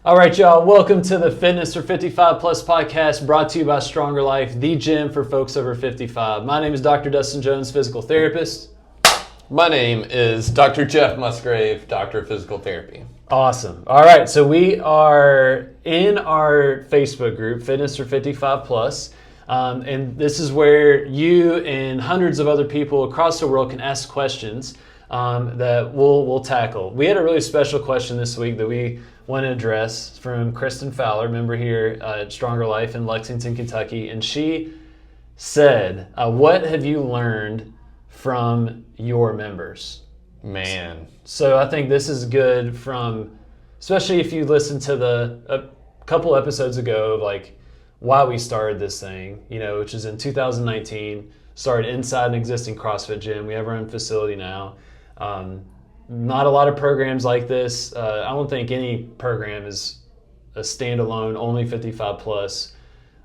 All right, y'all. Welcome to the Fitness for 55 Plus podcast brought to you by StrongerLife, the gym for folks over 55. My name is Dr. Dustin Jones, physical therapist. My name is Dr. Jeff Musgrave, Doctor of Physical Therapy. Awesome. All right, so we are in our Facebook group, Fitness for 55 Plus, and this is where you and hundreds of other people across the world can ask questions that we'll tackle. We had a really special question this week that we want to address from Kristen Fowler, member here at StrongerLife in Lexington, Kentucky, and she said, what have you learned from your members? Man. So I think this is good from, especially if you listen to a couple episodes ago of like why we started this thing, which is in 2019, started inside an existing CrossFit gym. We have our own facility now. Not a lot of programs like this. I don't think any program is a standalone, only 55 plus.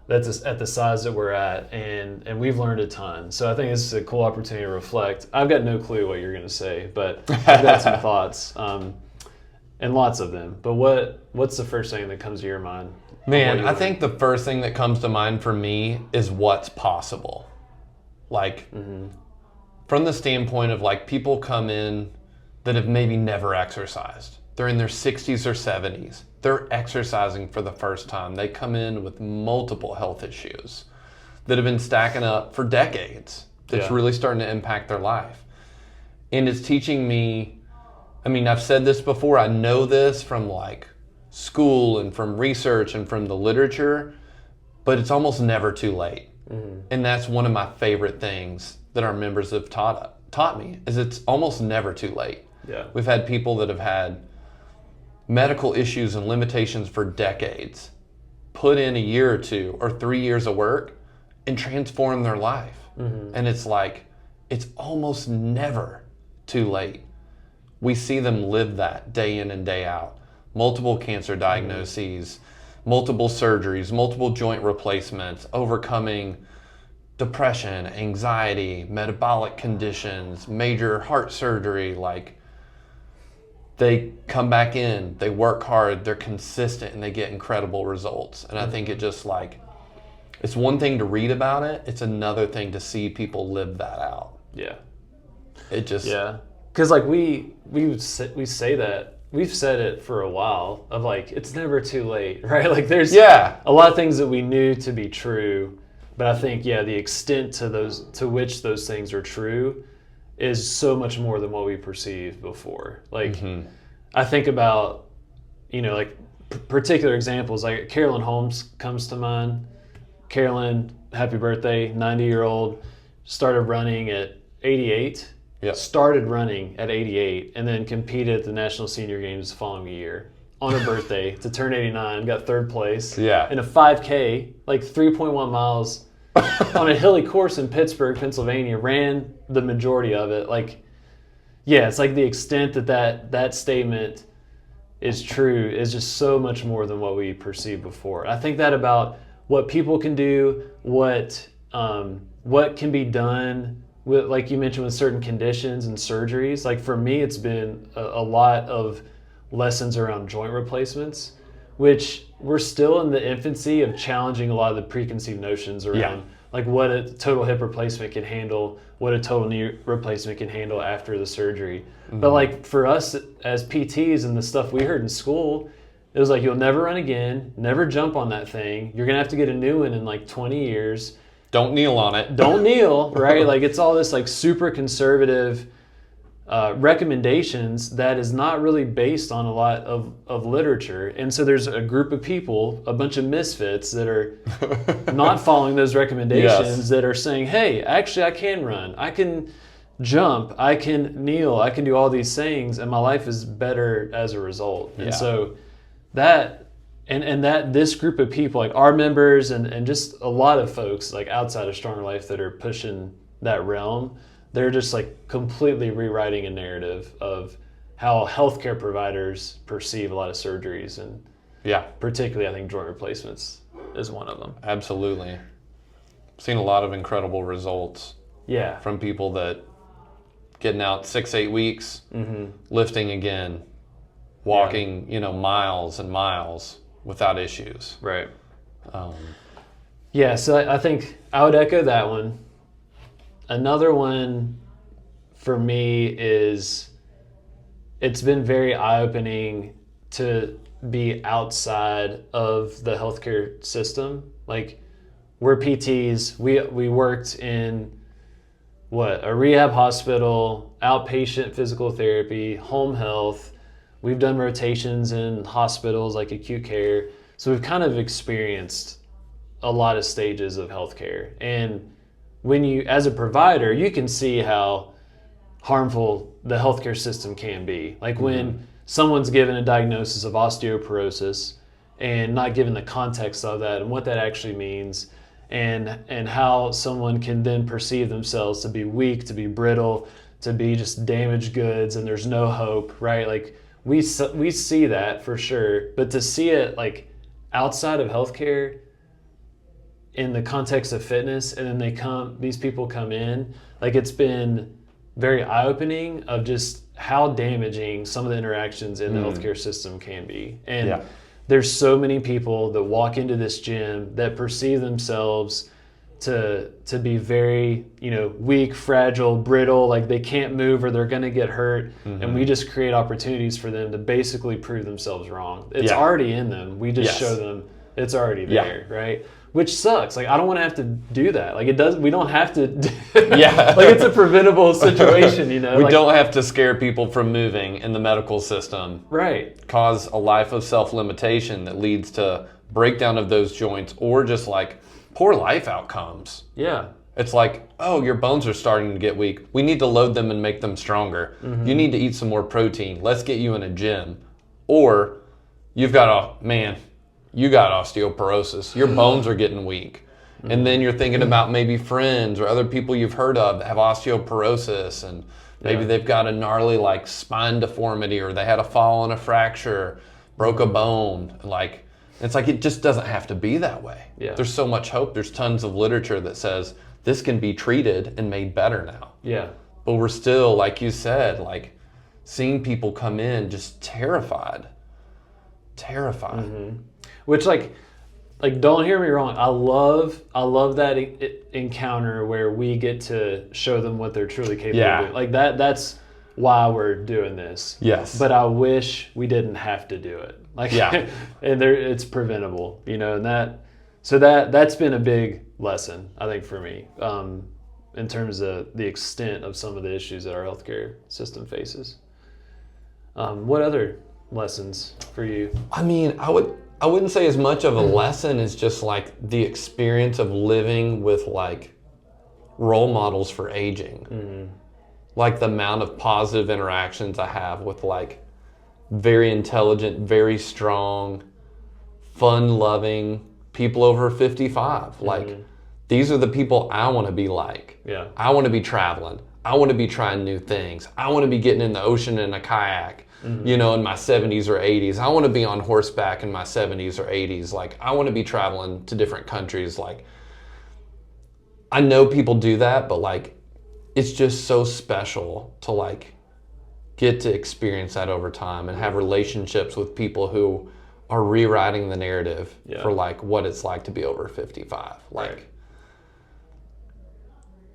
That's at the size that we're at, and we've learned a ton. So I think this is a cool opportunity to reflect. I've got no clue what you're going to say, but I've got some thoughts, and lots of them. But what's the first thing that comes to your mind? Man, I think the first thing that comes to mind for me is what's possible. Like, from the standpoint of like people come in that have maybe never exercised. They're in their 60s or 70s. They're exercising for the first time. They come in with multiple health issues that have been stacking up for decades. That's really starting to impact their life. And it's teaching me, I've said this before, I know this from like school and from research and from the literature, but it's almost never too late. And that's one of my favorite things that our members have taught me, is it's almost never too late. Yeah. We've had people that have had medical issues and limitations for decades, put in a year or 2 or 3 years of work and transform their life. And it's like, it's almost never too late. We see them live that day in and day out. Multiple cancer diagnoses, multiple surgeries, multiple joint replacements, overcoming depression, anxiety, metabolic conditions, major heart surgery. Like, they come back in, they work hard, they're consistent, and they get incredible results. And I think it just like, it's one thing to read about it, it's another thing to see people live that out. Yeah. It just... Yeah. Because like we say that, we've said it for a while, of like, it's never too late, right? Like there's a lot of things that we knew to be true, but I think, the extent to which those things are true is so much more than what we perceived before. Like, I think about, particular examples, like Carolyn Holmes comes to mind. Carolyn, happy birthday, 90-year-old, started running at 88. Started running at 88 and then competed at the National Senior Games the following year on her birthday to turn 89, got third place in a 5K, like 3.1 miles on a hilly course in Pittsburgh, Pennsylvania, ran the majority of it. Like, it's like the extent that statement is true is just so much more than what we perceived before. I think that about what people can do, what can be done with, like you mentioned, with certain conditions and surgeries. Like for me, it's been a lot of lessons around joint replacements, which we're still in the infancy of challenging a lot of the preconceived notions around like what a total hip replacement can handle, what a total knee replacement can handle after the surgery. But like for us as PTs and the stuff we heard in school, it was like, you'll never run again, never jump on that thing. You're gonna have to get a new one in like 20 years. Don't kneel on it. Don't kneel, right? Like it's all this like super conservative recommendations that is not really based on a lot of literature. And so there's a group of people, a bunch of misfits that are not following those recommendations that are saying, hey, actually I can run, I can jump, I can kneel, I can do all these things, and my life is better as a result. And so that, and that this group of people, like our members and just a lot of folks like outside of StrongerLife that are pushing that realm, they're just like completely rewriting a narrative of how healthcare providers perceive a lot of surgeries, and particularly I think joint replacements is one of them. Absolutely. Seen a lot of incredible results from people that getting out 6-8 weeks, lifting again, walking, miles and miles without issues. Right. Yeah, so I think I would echo that one. Another one for me is it's been very eye-opening to be outside of the healthcare system. Like, we're PTs. We worked in a rehab hospital, outpatient physical therapy, home health. We've done rotations in hospitals like acute care. So we've kind of experienced a lot of stages of healthcare. And when you, as a provider, you can see how harmful the healthcare system can be. Like when someone's given a diagnosis of osteoporosis and not given the context of that and what that actually means, and how someone can then perceive themselves to be weak, to be brittle, to be just damaged goods, and there's no hope, right? Like we see that for sure, but to see it like outside of healthcare in the context of fitness, and then these people come in, like it's been very eye-opening of just how damaging some of the interactions in the healthcare system can be. And there's so many people that walk into this gym that perceive themselves to be very, weak, fragile, brittle, like they can't move or they're going to get hurt. And we just create opportunities for them to basically prove themselves wrong. It's already in them. We just show them it's already there, right? Which sucks. Like, I don't want to have to do that. Like, we don't have to. Like, it's a preventable situation, We don't have to scare people from moving in the medical system. Right. Cause a life of self-limitation that leads to breakdown of those joints or just like poor life outcomes. Yeah. It's like, oh, your bones are starting to get weak. We need to load them and make them stronger. You need to eat some more protein. Let's get you in a gym. Or you got osteoporosis. Your bones are getting weak. And then you're thinking about maybe friends or other people you've heard of that have osteoporosis, and maybe they've got a gnarly like spine deformity, or they had a fall and a fracture, broke a bone. Like, it's like it just doesn't have to be that way. Yeah. There's so much hope. There's tons of literature that says this can be treated and made better now. Yeah. But we're still, like you said, like seeing people come in just terrified. Which like don't hear me wrong. I love that encounter where we get to show them what they're truly capable of doing. Like that's why we're doing this. Yes. But I wish we didn't have to do it. Like, and it's preventable, and that's been a big lesson, I think, for me, in terms of the extent of some of the issues that our healthcare system faces. What other lessons for you? I mean, I wouldn't say as much of a lesson as just like the experience of living with like role models for aging. Like the amount of positive interactions I have with like very intelligent, very strong, fun-loving people over 55. Like, these are the people I want to be like. Yeah. I want to be traveling. I want to be trying new things. I want to be getting in the ocean in a kayak, in my 70s or 80s. I want to be on horseback in my 70s or 80s. Like, I want to be traveling to different countries. Like, I know people do that, but like, it's just so special to like get to experience that over time and have relationships with people who are rewriting the narrative for like what it's like to be over 55. Like,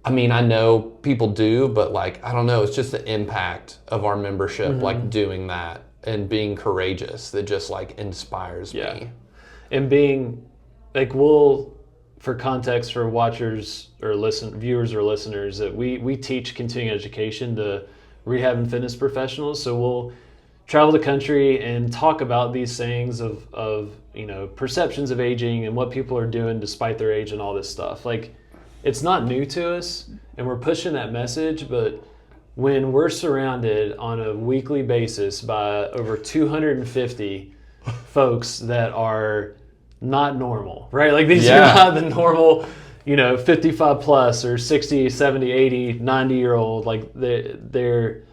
I mean, I know people do, but like, I don't know, it's just the impact of our membership, like doing that and being courageous that just like inspires me. And being like, for context for watchers or viewers or listeners, that we teach continuing education to rehab and fitness professionals. So we'll travel the country and talk about these things of perceptions of aging and what people are doing despite their age and all this stuff. Like, it's not new to us, and we're pushing that message, but when we're surrounded on a weekly basis by over 250 folks that are not normal, right? Like, these are not the normal, 55 plus or 60, 70, 80, 90-year-old. Like, they're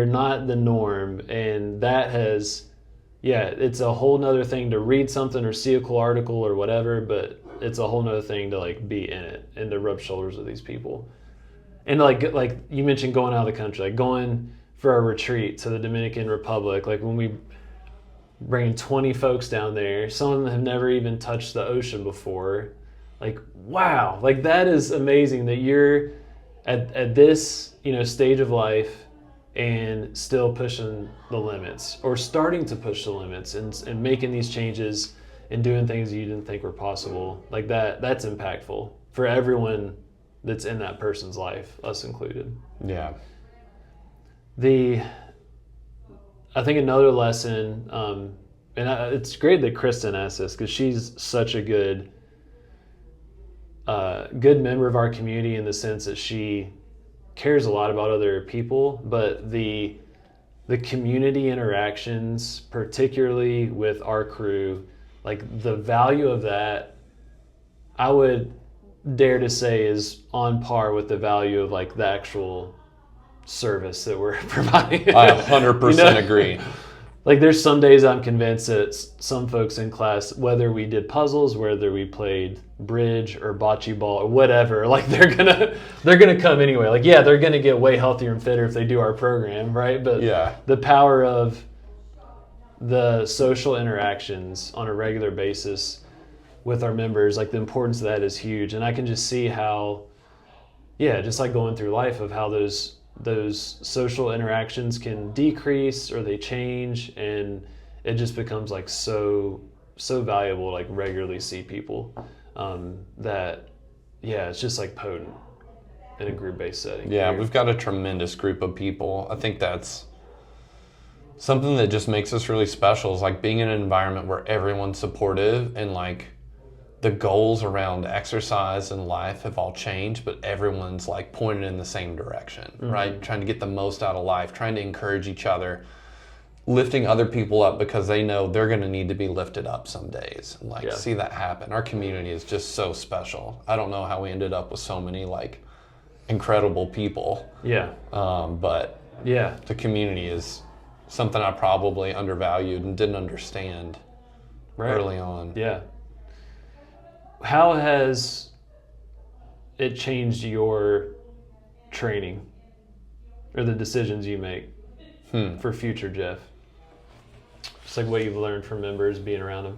not the norm. And that has, it's a whole nother thing to read something or see a cool article or whatever, but it's a whole nother thing to like be in it and to rub shoulders with these people. And like you mentioned going out of the country, like going for a retreat to the Dominican Republic. Like, when bringing 20 folks down there. Some of them have never even touched the ocean before. Like, wow, like that is amazing that you're at this, stage of life and still pushing the limits, or starting to push the limits, and making these changes and doing things you didn't think were possible. Like that's impactful for everyone that's in that person's life, us included. Yeah. I think another lesson, it's great that Kristen asked this, because she's such a good member of our community, in the sense that she cares a lot about other people, but the community interactions, particularly with our crew, like the value of that, I would dare to say is on par with the value of like the actual service that we're providing. I 100% agree. Like there's some days I'm convinced that some folks in class, whether we did puzzles, whether we played bridge or bocce ball or whatever, like they're gonna come anyway. Like, yeah, they're gonna get way healthier and fitter if they do our program, right? But yeah, the power of the social interactions on a regular basis with our members, like the importance of that is huge. And I can just see how, just like going through life, of how those social interactions can decrease or they change, and it just becomes like so valuable, like regularly see people, that it's just like potent in a group-based setting. Yeah, we've got a tremendous group of people. I think that's something that just makes us really special, is like being in an environment where everyone's supportive, and like the goals around exercise and life have all changed, but everyone's like pointed in the same direction, right? Trying to get the most out of life, trying to encourage each other, lifting other people up because they know they're going to need to be lifted up some days. And see that happen. Our community is just so special. I don't know how we ended up with so many like incredible people. Yeah. But the community is something I probably undervalued and didn't understand early on. Yeah. How has it changed your training or the decisions you make for future Jeff? Just like what you've learned from members, being around them.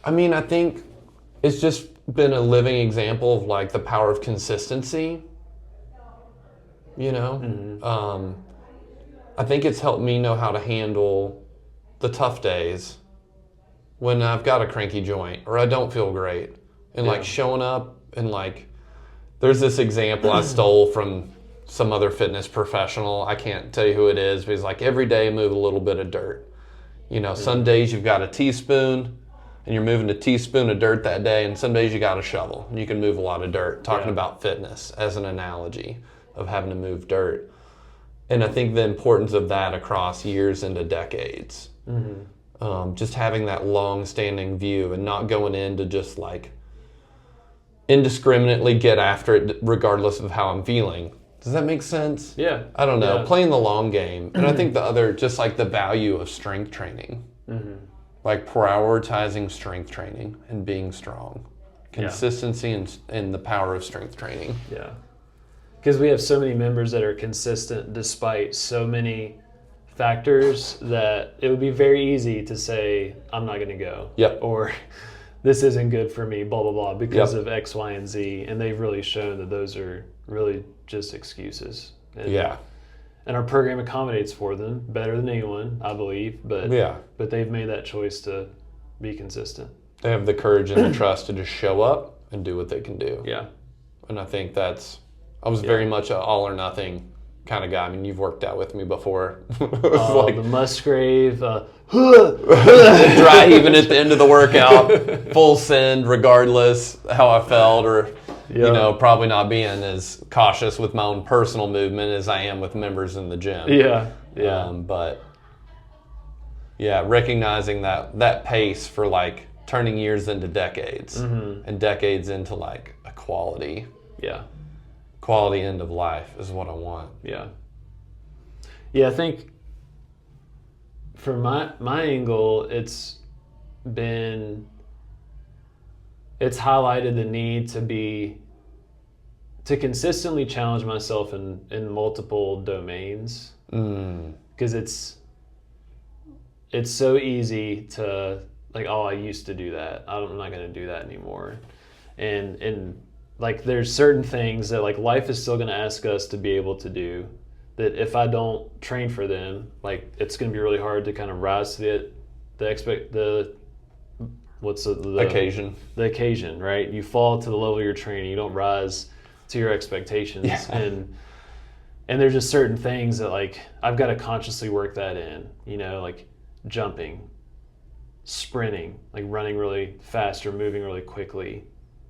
I mean, I think it's just been a living example of like the power of consistency, I think it's helped me know how to handle the tough days when I've got a cranky joint or I don't feel great, and like showing up, and like there's this example I stole from some other fitness professional. I can't tell you who it is, but he's like, every day move a little bit of dirt. Some days you've got a teaspoon and you're moving a teaspoon of dirt that day, and some days you got a shovel and you can move a lot of dirt. Talking about fitness as an analogy of having to move dirt. And I think the importance of that across years into decades. Just having that long-standing view and not going in to just like indiscriminately get after it regardless of how I'm feeling. Does that make sense? Yeah. I don't know. Playing the long game. And I think the other, just like the value of strength training. Like prioritizing strength training and being strong. Consistency and the power of strength training. Yeah. Because we have so many members that are consistent despite so many factors that it would be very easy to say, I'm not going to go. Yep. Or this isn't good for me, blah, blah, blah, because of X, Y, and Z. And they've really shown that those are really just excuses. And our program accommodates for them better than anyone, I believe. But they've made that choice to be consistent. They have the courage and the trust to just show up and do what they can do. Yeah. And I think I was very much an all or nothing kind of guy. I mean, you've worked out with me before. Like the Musgrave, dry even at the end of the workout, full send regardless how I felt, or probably not being as cautious with my own personal movement as I am with members in the gym. But recognizing that pace for like turning years into decades and decades into like a quality end of life is what I want. I think from my angle, it's highlighted the need to consistently challenge myself in multiple domains, because it's so easy to like, oh, I used to do that. I'm not going to do that anymore. And like there's certain things that like life is still going to ask us to be able to do that if I don't train for them, like it's going to be really hard to kind of rise to the occasion. The occasion, right? You fall to the level you're training. You don't rise to your expectations. Yeah. And there's just certain things that like I've got to consciously work that in, you know, like jumping, sprinting, like running really fast or moving really quickly,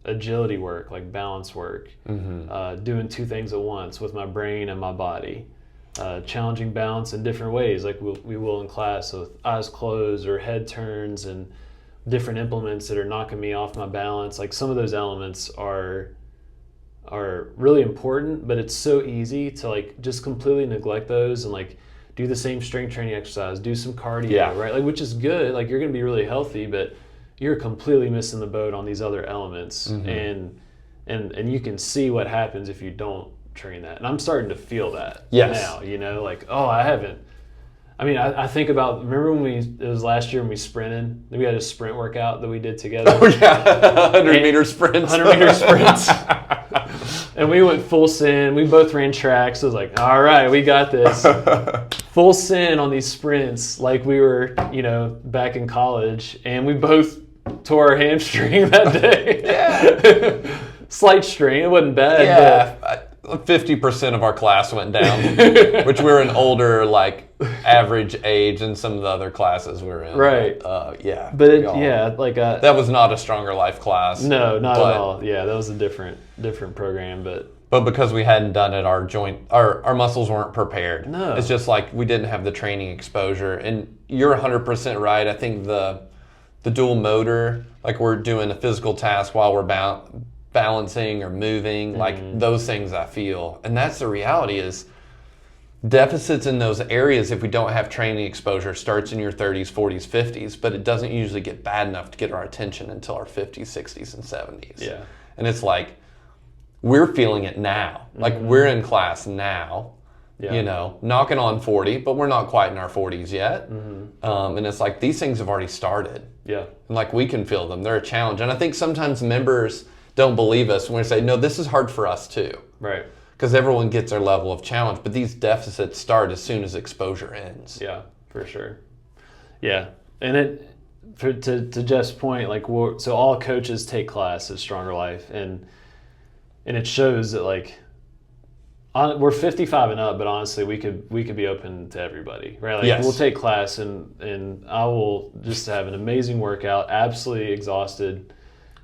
agility work, like balance work, doing two things at once with my brain and my body, challenging balance in different ways, like we will in class, with eyes closed or head turns and different implements that are knocking me off my balance. Like some of those elements are really important, but it's so easy to like just completely neglect those and like do the same strength training exercise, do some cardio, right? Like, which is good. Like you're going to be really healthy, but you're completely missing the boat on these other elements. And you can see what happens if you don't train that. And I'm starting to feel that now, you know, like, oh, I think about, remember when it was last year when we sprinted, we had a sprint workout that we did together. Oh yeah, 100-meter sprints. 100-meter sprints. And we went full send. We both ran tracks. So I was like, all right, we got this. Full send on these sprints like we were, you know, back in college. And we both tore our hamstring that day. Yeah. Slight strain. It wasn't bad. Yeah. 50% of our class went down, which we're an older, like, average age in some of the other classes we were in. Right. But, yeah. But that was not a Stronger Life class. No, not at all. Yeah, that was a different program, but because we hadn't done it, our muscles weren't prepared. No. It's just like we didn't have the training exposure. And you're 100% right. I think the dual motor, like we're doing a physical task while we're balancing or moving, like those things I feel. And that's the reality is deficits in those areas, if we don't have training exposure, starts in your 30s, 40s, 50s, but it doesn't usually get bad enough to get our attention until our 50s, 60s, and 70s. Yeah. And it's like, we're feeling it now. Like we're in class now, you know, knocking on 40, but we're not quite in our 40s yet. And it's like, these things have already started. Yeah. And like we can feel them. They're a challenge. And I think sometimes members don't believe us when we say, no, this is hard for us too. Right. Because everyone gets their level of challenge, but these deficits start as soon as exposure ends. Yeah, for sure. Yeah, and to Jeff's point, like so all coaches take class at Stronger Life, and it shows that like we're 55 and up, but honestly, we could be open to everybody, right? Like we'll take class, and I will just have an amazing workout, absolutely exhausted.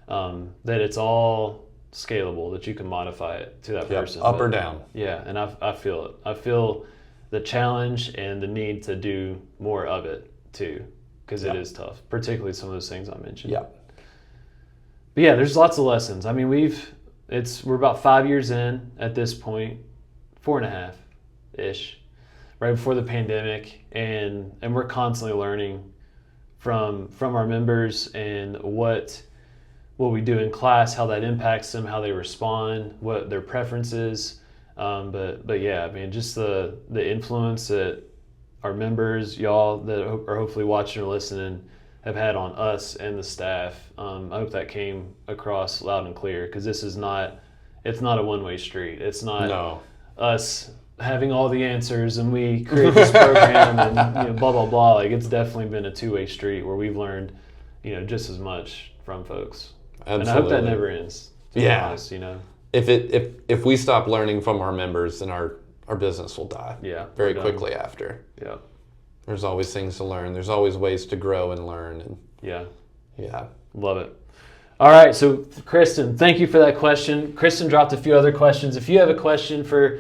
That it's all scalable, that you can modify it to that person. Up or down. Yeah, and I feel it. I feel the challenge and the need to do more of it too, because it is tough, particularly some of those things I mentioned. Yeah. But yeah, there's lots of lessons. I mean, we're about 5 years in at this point, 4.5-ish, right before the pandemic, and we're constantly learning from our members and what we do in class, how that impacts them, how they respond, what their preference is. But yeah, I mean, just the influence that our members, y'all that are hopefully watching or listening, have had on us and the staff. I hope that came across loud and clear, because it's not a one-way street. It's not us having all the answers and we create this program and blah, blah, blah. Like, it's definitely been a two-way street where we've learned, just as much from folks. Absolutely. And I hope that never ends. To be honest, If we stop learning from our members, then our business will die. Yeah. Very quickly after. Yeah. There's always things to learn. There's always ways to grow and learn. And yeah. Love it. All right. So Kristen, thank you for that question. Kristen dropped a few other questions. If you have a question for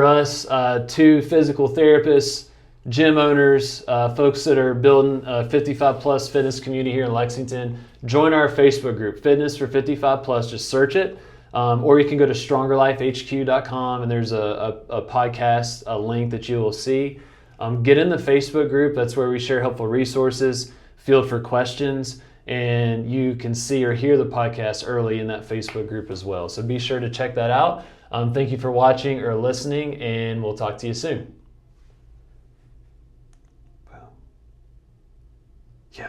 us, two physical therapists, gym owners, folks that are building a 55 plus fitness community here in Lexington, join our Facebook group, Fitness for 55 plus. Just search it. Or you can go to StrongerLifeHQ.com, and there's a podcast, a link that you will see. Get in the Facebook group. That's where we share helpful resources, field for questions, and you can see or hear the podcast early in that Facebook group as well. So be sure to check that out. Thank you for watching or listening, and we'll talk to you soon.